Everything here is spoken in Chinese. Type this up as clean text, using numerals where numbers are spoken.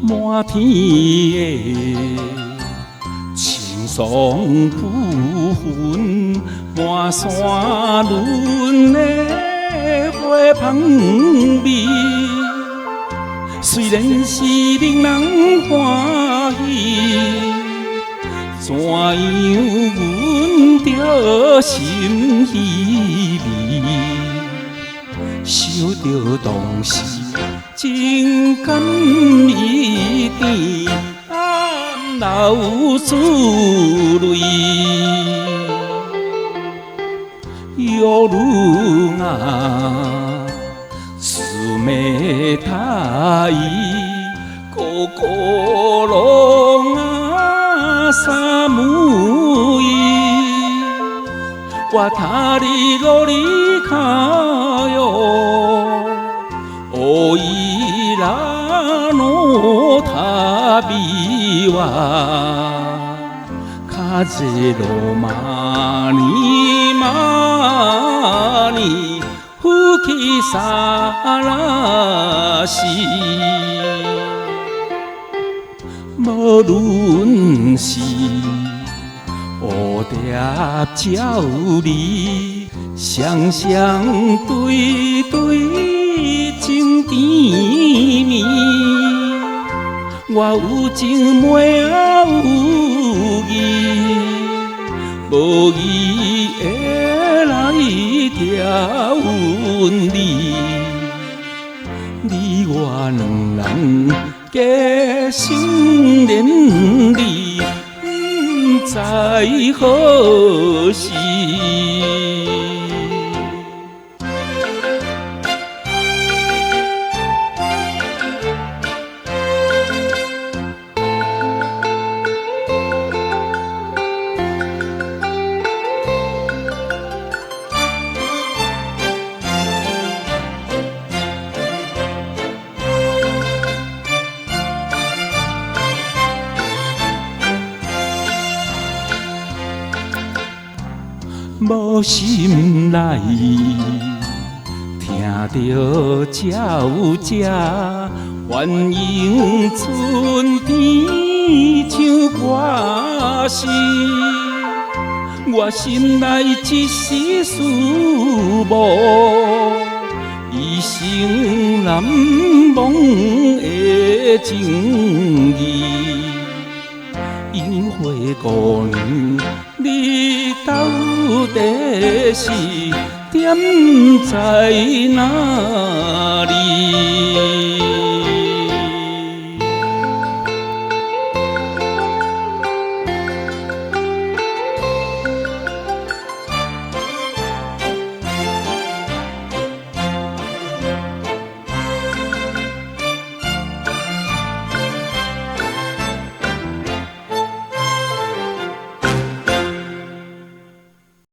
满天的青松浮云，满山轮的花香味。虽然是令人欢喜，怎样阮着心稀微？想着当时情感一甜，暗流珠泪。犹如啊，思妹他伊，个个拢啊三母伊，我他哩路哩卡哟，哦伊拉诺他比哇。卡这罗玛尼，呼气萨拉西，无论是蝴蝶鸟儿，双双对对情甜蜜。我有情妹仔有义，无义会来调阮你。你我两人结成连理，不知何时。无心内，听着鸟只鸳鸯春天唱歌诗，我心内一时思慕，一生难忘的情谊。樱花姑娘，你到底是踮在哪